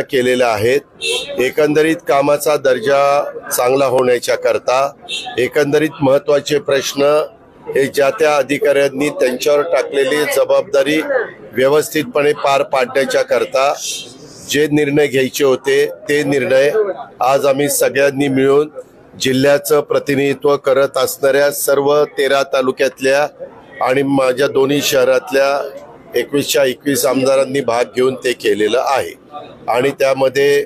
केलेल्या आहेत। एकंदरीत कामाचा दर्जा चांगला होण्याच्या करता एकंदरीत महत्त्वाचे प्रश्न हे ज्या त्या अधिकाऱ्यांनी त्यांच्यावर टाकलेली जबाबदारी व्यवस्थितपणे पार पाडण्याच्या करता जे निर्णय घ्यायचे होते ते निर्णय आज आम्ही सगळ्यांनी मिळून जिल्ह्याचं प्रतिनिधित्व करत असणाऱ्या सर्व 13 तालुक्यातल्या आणि माझ्या दोन्ही शहरातल्या 21च्या 21 आमदारांनी भाग घेऊन ते केलेलं आहे आणि त्यामध्ये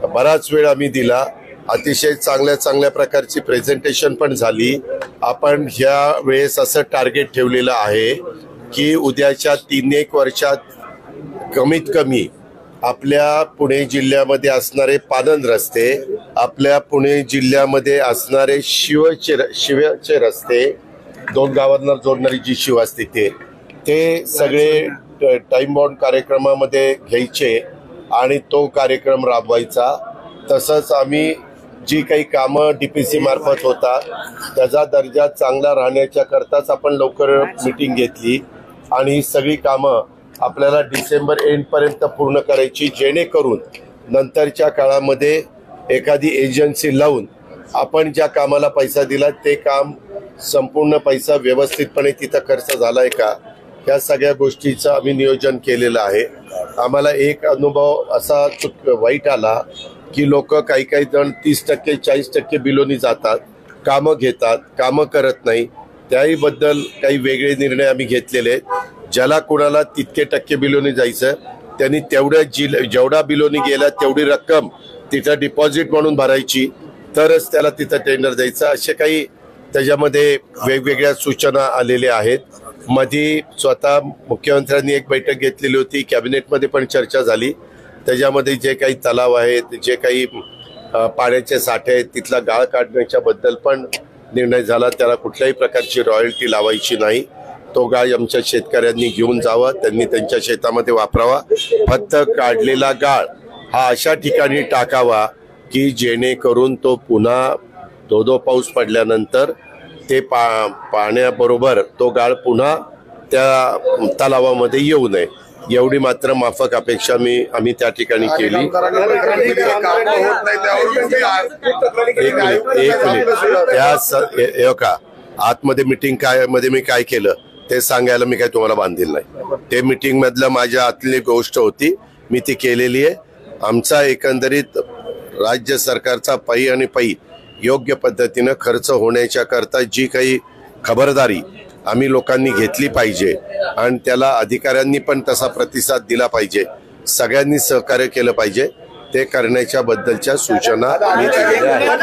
बराच वेळ आम्ही दिला। अतिशय चांगल्या प्रकारची प्रेझेंटेशन पण झाली। आपण ह्या वेळेस असं टार्गेट ठेवलेलं आहे की उद्याच्या 3-1 वर्षात कमीत कमी आपल्या पुणे जिल्ह्यामध्ये असणारे पानंद रस्ते, आपल्या पुणे जिल्ह्यामध्ये असणारे शिवचे रस्ते, 2 गावांना जोडणारी जी शिव असते ते सगळे टाइम बाउंड कार्यक्रमामध्ये घ्यायचे आणि तो कार्यक्रम राबवायचा। तसंच आम्ही जी काही कामं डीपीसी मार्फत होता त्याचा दर्जा चांगला राहण्याच्या करताच आपण लवकर मीटिंग घेतली आणि सगळी कामं आपल्याला डिसेंबर एंड पर्यंत पूर्ण करायची, जेणेकरून नंतरच्या काळामध्ये एखादी एजन्सी लावून आपण ज्या कामाला पैसा दिला ते काम संपूर्ण पैसा व्यवस्थितपणे तिथं खर्च झालाय का या सगळ्या गोष्टीचं आम्ही नियोजन केलेलं आहे। आम्हाला एक अनुभव असा वाईट आला की लोक काही जण 30% 40% बिलोनी जातात, कामं घेतात, कामं करत नाही। त्याही बद्दल काही वेगळे निर्णय आम्ही घेतलेले आहेत। ज्याला कोणाला तितके टक्के बिलोनी जायचं त्यांनी जेवढा बिलोनी गेला तेवढी रक्कम तिथं डिपॉझिट म्हणून भरायची, तरच त्याला तिथं टेंडर द्यायचं। असे काही त्याच्यामध्ये वेगवेगळ्या सूचना आलेल्या आहेत। मध्ये स्वतः मुख्यमंत्र्यांनी एक बैठक घेतलेली होती, कॅबिनेटमध्ये पण चर्चा झाली। त्याच्यामध्ये जे काही तलाव आहेत, जे काही पाण्याचे साठे आहेत तिथला गाळ काढण्याच्या बद्दल पण निर्णय झाला। त्याला कुठल्याही प्रकारची रॉयल्टी लावायची नाही। तो गाळ आमच्या शेतकऱ्यांनी घेऊन जावा, त्यांनी त्यांच्या शेतामध्ये वापरावा। फक्त काढलेला गाळ हा अशा ठिकाणी टाकावा की जेणेकरून तो पुन्हा धो पाऊस पडल्यानंतर ते पाण्याबरोबर तो गाळ पुन्हा त्या तलावामध्ये येऊ नये, एवढी मात्र माफक अपेक्षा आम्ही त्या ठिकाणी केली। आतमध्ये मीटिंग मध्ये मी काय केलं ते सांगायला मी काय तुम्हाला बांधील नाही। ते मीटिंग मधलं माझ्या आतली गोष्ट होती, मी ती केलेली आहे। आमचा एकंदरीत राज्य सरकारचा पै योग्य पद्धतीनं खर्च होण्याच्या करता जी काही खबरदारी आम्ही लोकांनी घेतली पाहिजे आणि त्याला अधिकाऱ्यांनी पण तसा प्रतिसाद दिला पाहिजे, सगळ्यांनी सहकार्य केलं पाहिजे, ते करण्याच्या बद्दलच्या सूचना मी दिलेल्या आहेत।